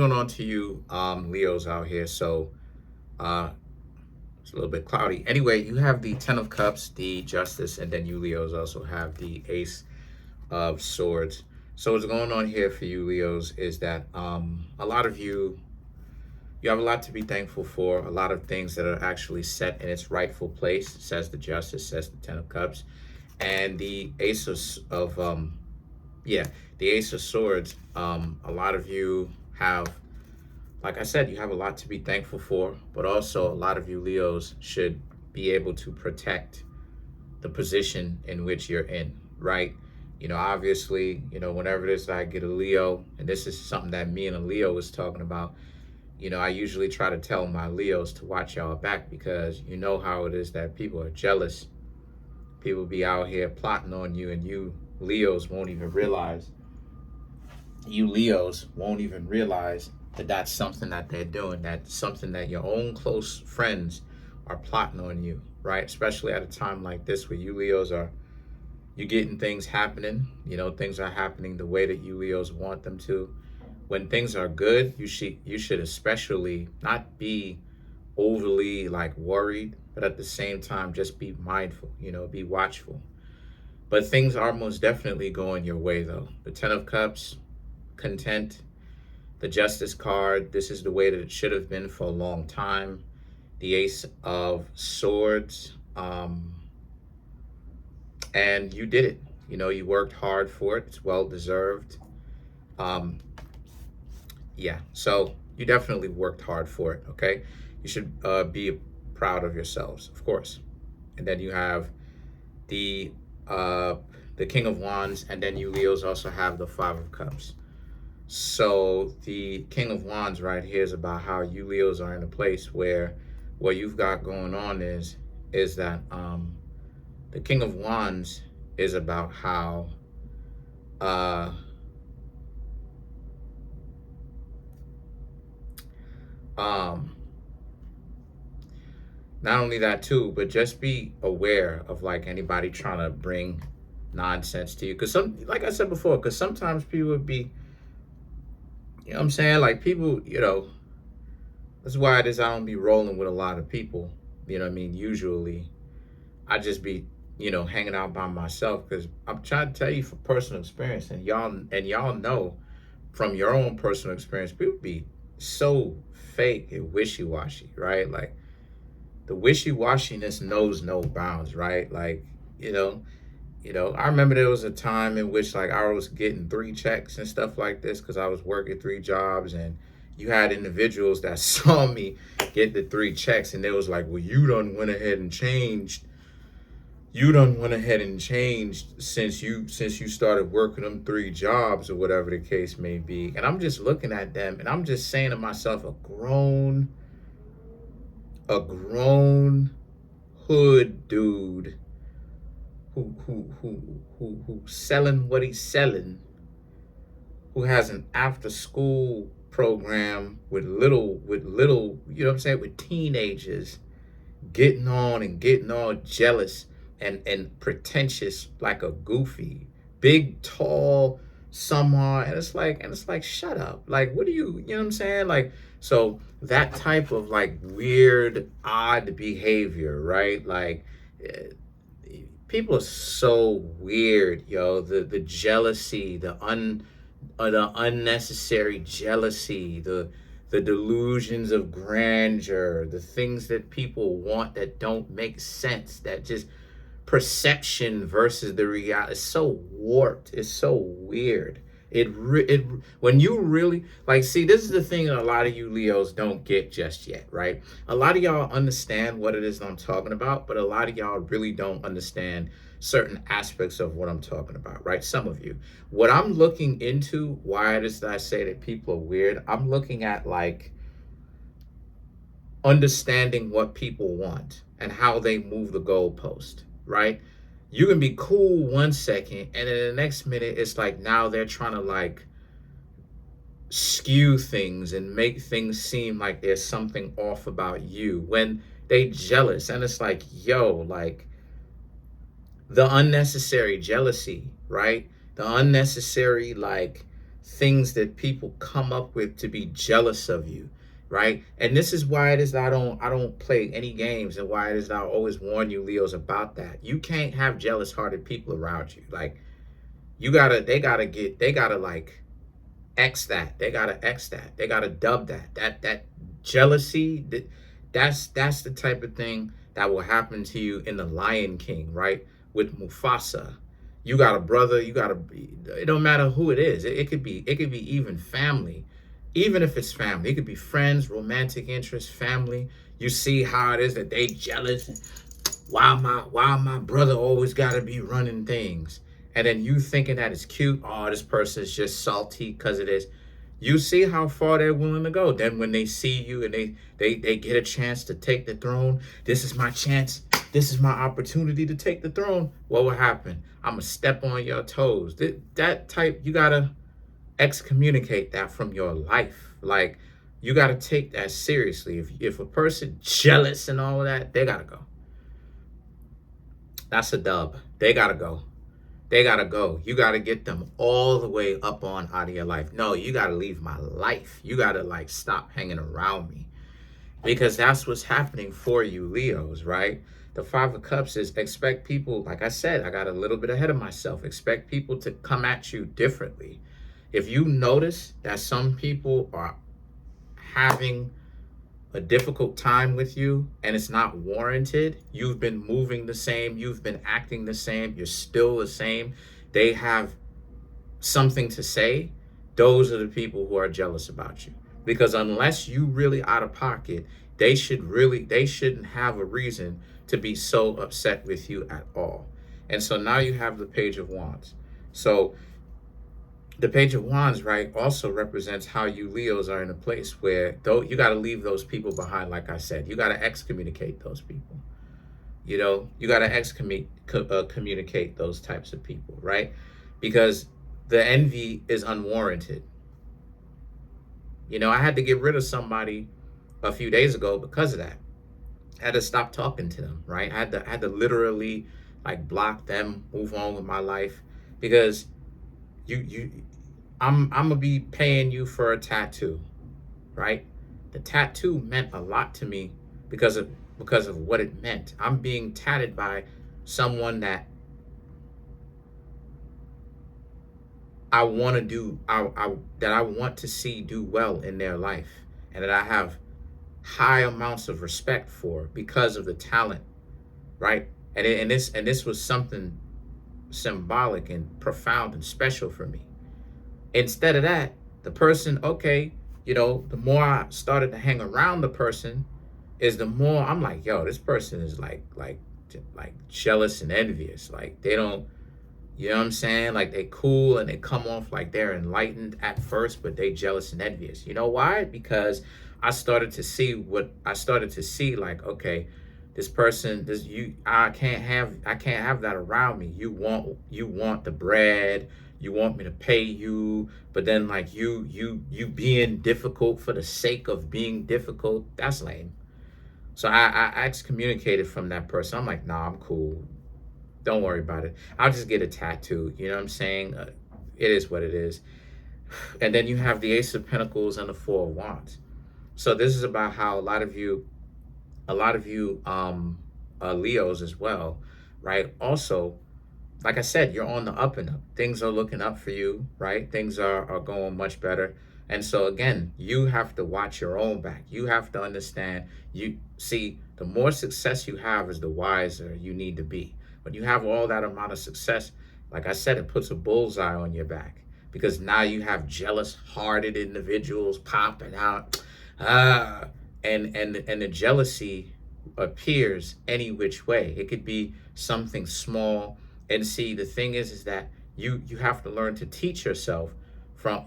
Going on to you, Leos out here. So uh, it's a little bit cloudy. Anyway, you have the Ten of Cups, the Justice, and then you Leos also have the Ace of Swords. So what's going on here for you Leos is that a lot of you have a lot to be thankful for. A lot of things that are actually set in its rightful place. Says the Justice, says the Ten of Cups, and the Ace of yeah, the Ace of Swords. A lot of you have, like I said, you have a lot to be thankful for, but also a lot of you Leos should be able to protect the position in which you're in, right? Obviously, whenever it is that I get a Leo, and this is something that me and a Leo was talking about, I usually try to tell my Leos to watch y'all back because you know how it is that people are jealous. People be out here plotting on you, and you Leos won't even realize. You Leos won't even realize that that's something that they're doing. That's something that your own close friends are plotting on you, right? Especially at a time like this where you Leos are, you getting things happening. Things are happening the way that you Leos want them to. When things are good, you should especially not be overly like worried, but at the same time just be mindful, be watchful. But things are most definitely going your way though. The Ten of Cups, content. The Justice card, this is the way that it should have been for a long time. The Ace of Swords, and you did it. You worked hard for it. It's well deserved. Um, yeah, so you definitely worked hard for it. Okay, you should be proud of yourselves, of course. And then you have the uh, the King of Wands, and then you Leos also have the Five of Cups. So the King of Wands right here is about how you Leos are in a place where what you've got going on is that the King of Wands is about how uh, um, not only that too, but just be aware of like anybody trying to bring nonsense to you. Because like I said before, because sometimes people would be, what I'm saying, like people, that's why it is I don't be rolling with a lot of people. What I mean? Usually I just be, hanging out by myself because I'm trying to tell you from personal experience, and y'all know from your own personal experience, people be so fake and wishy-washy, right? Like the wishy-washiness knows no bounds, right? Like, I remember there was a time in which like I was getting 3 checks and stuff like this because I was working 3 jobs, and you had individuals that saw me get the 3 checks and they was like, well, you done went ahead and changed. You done went ahead and changed since you started working them 3 jobs or whatever the case may be. And I'm just looking at them and I'm just saying to myself, a grown hood dude who selling what he's selling, who has an after school program with little, what I'm saying, with teenagers getting on and getting all jealous and pretentious like a goofy, big, tall somehow. And it's like, shut up. Like, what do you know what I'm saying? Like, so that type of like weird, odd behavior, right? Like, eh, people are so weird, yo. The jealousy, the unnecessary jealousy, the delusions of grandeur, the things that people want that don't make sense, that just perception versus the reality. It's so warped. It's so weird. It when you really like, see, this is the thing that a lot of you Leos don't get just yet, right? A lot of y'all understand what it is that I'm talking about, but a lot of y'all really don't understand certain aspects of what I'm talking about, right? Some of you. What I'm looking into, why it is that I say that people are weird, I'm looking at like understanding what people want and how they move the goalpost, right? You can be cool 1 second, and then the next minute it's like now they're trying to like skew things and make things seem like there's something off about you when they jealous. And it's like, yo, like the unnecessary jealousy, right? The unnecessary like things that people come up with to be jealous of you, right? And this is why it is that I don't play any games, and why it is that I always warn you, Leos, about that. You can't have jealous hearted people around you. Like, they gotta like X that. They gotta X that. They gotta dub that. That jealousy, that's the type of thing that will happen to you in the Lion King, right? With Mufasa. You got a brother, it don't matter who it is. It could be even family. Even if it's family, it could be friends, romantic interest, family. You see how it is that they jealous. Why my brother always gotta be running things? And then you thinking that it's cute. Oh, this person's just salty because it is. You see how far they're willing to go. Then when they see you and they get a chance to take the throne, this is my chance. This is my opportunity to take the throne. What will happen? I'm gonna step on your toes. That type, you gotta excommunicate that from your life. Like, you gotta take that seriously. If a person jealous and all of that, they gotta go. That's a dub. They gotta go. They gotta go. You gotta get them all the way up on out of your life. No, you gotta leave my life. You gotta like stop hanging around me, because that's what's happening for you, Leos, right? The Five of Cups is expect people, like I said, I got a little bit ahead of myself. Expect people to come at you differently. If you notice that some people are having a difficult time with you and it's not warranted, you've been moving the same, you've been acting the same, you're still the same, they have something to say, those are the people who are jealous about you. Because unless you really out of pocket, they shouldn't have a reason to be so upset with you at all. And so now you have the Page of Wands. So the Page of Wands, right, also represents how you Leos are in a place where, though, you got to leave those people behind. Like I said, you got to excommunicate those people. You know, you got to excommunicate those types of people, right? Because the envy is unwarranted. You know, I had to get rid of somebody a few days ago because of that. I had to stop talking to them, right? I had to literally like block them, move on with my life, because I'm gonna be paying you for a tattoo, right? The tattoo meant a lot to me because of what it meant. I'm being tatted by someone that I want to do, that I want to see do well in their life, and that I have high amounts of respect for because of the talent, right? And this was something symbolic and profound and special for me. Instead of that, the person, okay, you know, the more I started to hang around the person, is the more I'm like, yo, this person is like jealous and envious. Like, they don't, you know what I'm saying? Like, they cool and they come off like they're enlightened at first, but they jealous and envious. You know why? Because I started to see like, okay, this person, I can't have that around me. You want the bread, you want me to pay you, but then like you being difficult for the sake of being difficult, that's lame. So I excommunicated from that person. I'm like, nah, I'm cool. Don't worry about it. I'll just get a tattoo. You know what I'm saying? It is what it is. And then you have the Ace of Pentacles and the Four of Wands. So this is about how a lot of you Leos as well, right? Also, like I said, you're on the up and up. Things are looking up for you, right? Things are going much better. And so again, you have to watch your own back. You have to understand, you see, the more success you have is the wiser you need to be. When you have all that amount of success, like I said, it puts a bullseye on your back, because now you have jealous-hearted individuals popping out. And the jealousy appears any which way. It could be something small. And see, the thing is that you have to learn to teach yourself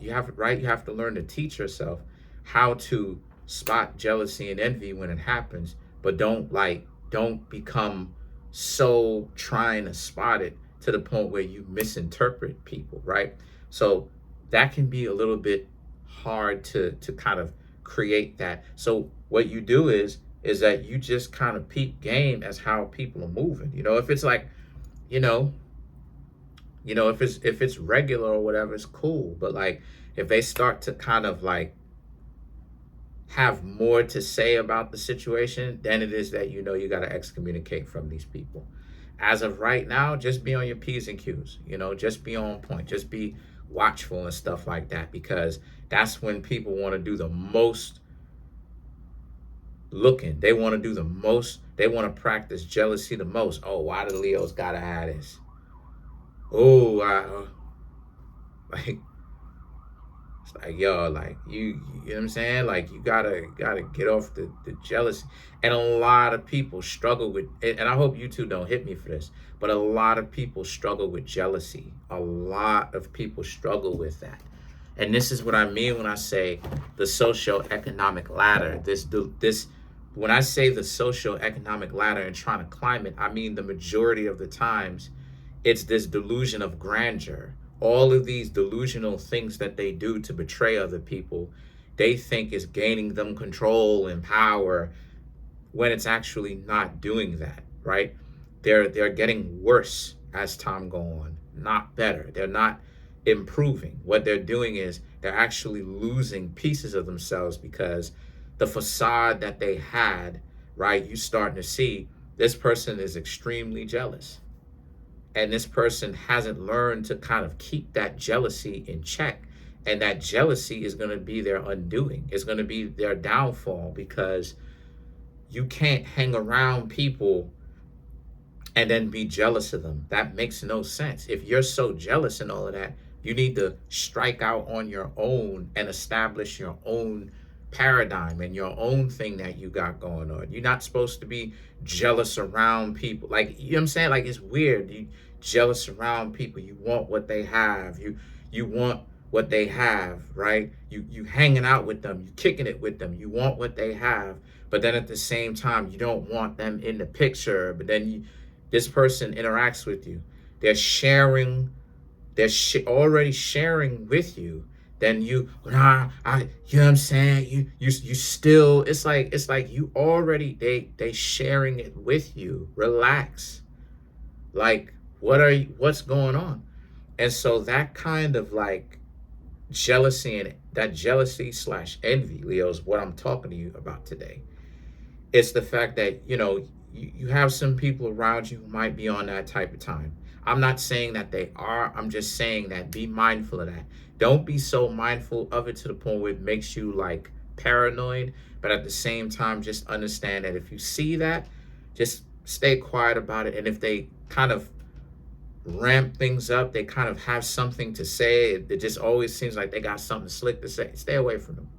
you have to learn to teach yourself how to spot jealousy and envy when it happens, but don't become so trying to spot it to the point where you misinterpret people, right? So that can be a little bit hard to kind of create that. So what you do is that you just kind of peep game as how people are moving. You know, if it's like, you know, if it's regular or whatever, it's cool. But like, if they start to kind of like have more to say about the situation, then it is that you know you got to excommunicate from these people. As of right now, just be on your P's and Q's, you know, just be on point, just be watchful and stuff like that, because that's when people want to do the most looking. They want to do the most, they want to practice jealousy the most. Oh, why the Leos gotta have this? Oh, like, it's like, yo, like you know what I'm saying? Like you gotta get off the jealousy. And a lot of people struggle with it, and I hope you two don't hit me for this, but a lot of people struggle with jealousy. A lot of people struggle with that. And this is what I mean when I say the socioeconomic ladder. This when I say the socioeconomic ladder and trying to climb it, I mean the majority of the times it's this delusion of grandeur. All of these delusional things that they do to betray other people, they think is gaining them control and power, when it's actually not doing that, right? They're getting worse as time go on, not better. They're not improving. What they're doing is they're actually losing pieces of themselves, because the facade that they had, right? You starting to see this person is extremely jealous. And this person hasn't learned to kind of keep that jealousy in check. And that jealousy is going to be their undoing. It's going to be their downfall, because you can't hang around people and then be jealous of them. That makes no sense. If you're so jealous and all of that, you need to strike out on your own and establish your own paradigm and your own thing that you got going on. You're not supposed to be jealous around people. Like, you know what I'm saying? Like, it's weird. You jealous around people. You want what they have. You want what they have, right? You hanging out with them. You kicking it with them. You want what they have. But then at the same time, you don't want them in the picture. But then this person interacts with you. They're sharing. They're already sharing with you. Then you know what I'm saying? You still, it's like you already, they sharing it with you. Relax. Like, what's going on? And so that kind of like jealousy, and that jealousy / envy, Leo, is what I'm talking to you about today. It's the fact that, you know, you have some people around you who might be on that type of time. I'm not saying that they are. I'm just saying that be mindful of that. Don't be so mindful of it to the point where it makes you like paranoid. But at the same time, just understand that if you see that, just stay quiet about it. And if they kind of ramp things up, they kind of have something to say, it just always seems like they got something slick to say, stay away from them.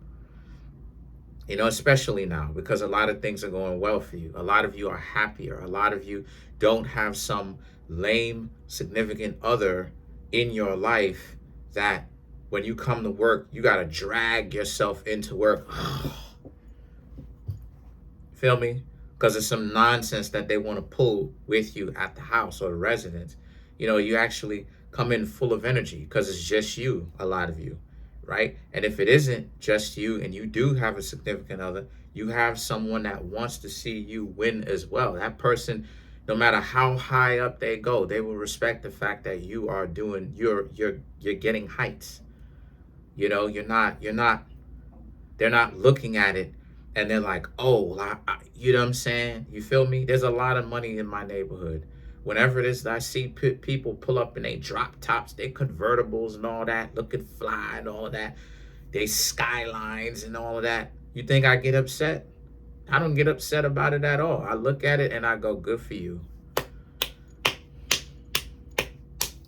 You know, especially now, because a lot of things are going well for you. A lot of you are happier. A lot of you don't have some lame significant other in your life that when you come to work, you got to drag yourself into work. Feel me? Because it's some nonsense that they want to pull with you at the house or the residence. You know, you actually come in full of energy because it's just you, a lot of you, right? And if it isn't just you and you do have a significant other, you have someone that wants to see you win as well. That person, no matter how high up they go, they will respect the fact that you are doing, you're getting heights. You know, they're not looking at it and they're like, oh, you know what I'm saying? You feel me? There's a lot of money in my neighborhood. Whenever it is that I see people pull up in they drop tops, they convertibles and all that, looking fly and all that, they skylines and all of that, you think I get upset? I don't get upset about it at all. I look at it and I go, good for you.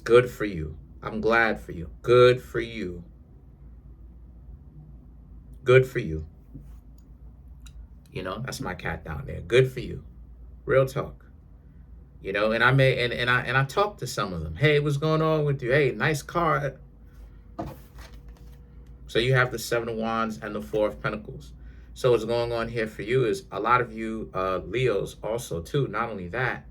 Good for you. I'm glad for you. Good for you. Good for you. You know, that's my cat down there. Good for you. Real talk. You know, and I talked to some of them. Hey, what's going on with you? Hey, nice car. So you have the Seven of Wands and the Four of Pentacles. So what's going on here for you is a lot of you Leos also too. Not only that,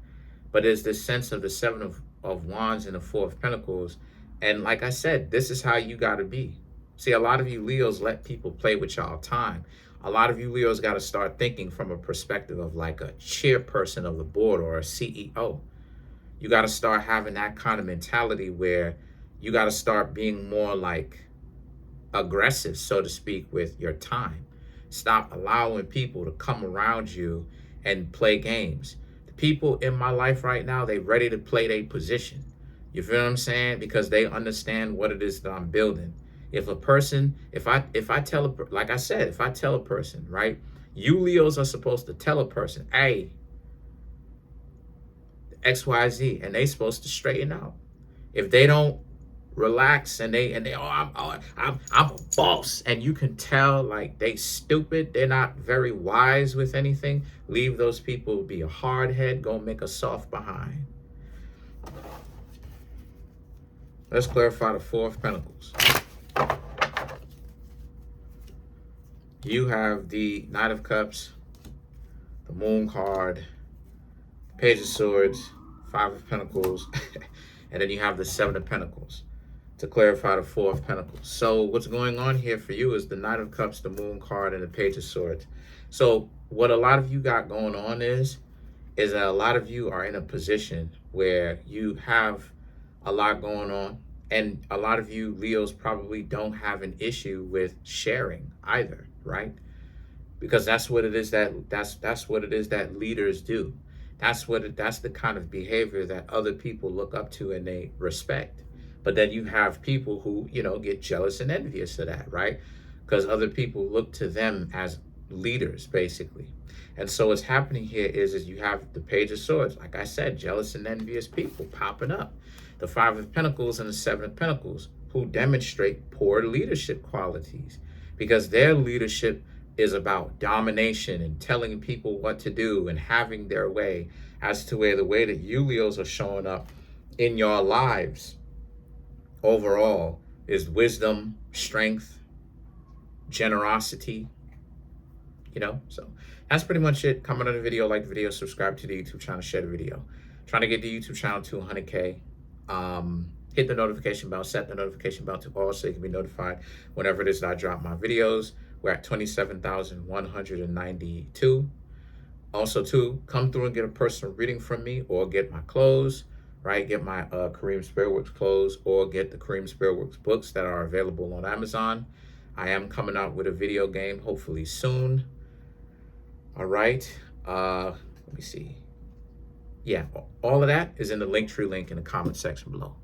but there's this sense of the Seven of Wands and the Four of Pentacles. And like I said, this is how you got to be. See, a lot of you Leos let people play with y'all time. A lot of you Leos got to start thinking from a perspective of like a chairperson of the board or a CEO. You got to start having that kind of mentality where you got to start being more like aggressive, so to speak, with your time. Stop allowing people to come around you and play games. The people in my life right now, they ready to play their position. You feel what I'm saying? Because they understand what it is that I'm building. If a person, if I tell a, like I said, if I tell a person, right, you Leos are supposed to tell a person, hey, XYZ, and they supposed to straighten out. If they don't relax and they I'm a boss, and you can tell like they stupid, they're not very wise with anything, leave those people. Be a hard head, go make a soft behind. Let's clarify the Four of Pentacles. You have the Knight of Cups, the Moon card, Page of Swords, Five of Pentacles, and then you have the Seven of Pentacles to clarify the Four of Pentacles. So what's going on here for you is the Knight of Cups, the Moon card, and the Page of Swords. So what a lot of you got going on is that a lot of you are in a position where you have a lot going on, and a lot of you Leos probably don't have an issue with sharing either, right? Because that's what it is that's what it is that leaders do. That's the kind of behavior that other people look up to and they respect. But then you have people who, you know, get jealous and envious of that, right? Because other people look to them as leaders, basically. And so what's happening here is you have the Page of Swords, like I said, jealous and envious people popping up. The Five of Pentacles and the Seven of Pentacles, who demonstrate poor leadership qualities, because their leadership is about domination and telling people what to do and having their way, as to where the way that you Leos are showing up in your lives overall is wisdom, strength, generosity, you know. So that's pretty much it. Comment on the video, like the video, subscribe to the YouTube channel, share the video. Trying to get the YouTube channel to 100K. Hit the notification bell, set the notification bell to all so you can be notified whenever it is that I drop my videos. We're at 27,192. Also, too, come through and get a personal reading from me, or get my clothes, right? Get my Kareemspiritworks clothes, or get the Kareemspiritworks books that are available on Amazon. I am coming out with a video game, hopefully soon. All right. Let me see. Yeah, all of that is in the Linktree link in the comment section below.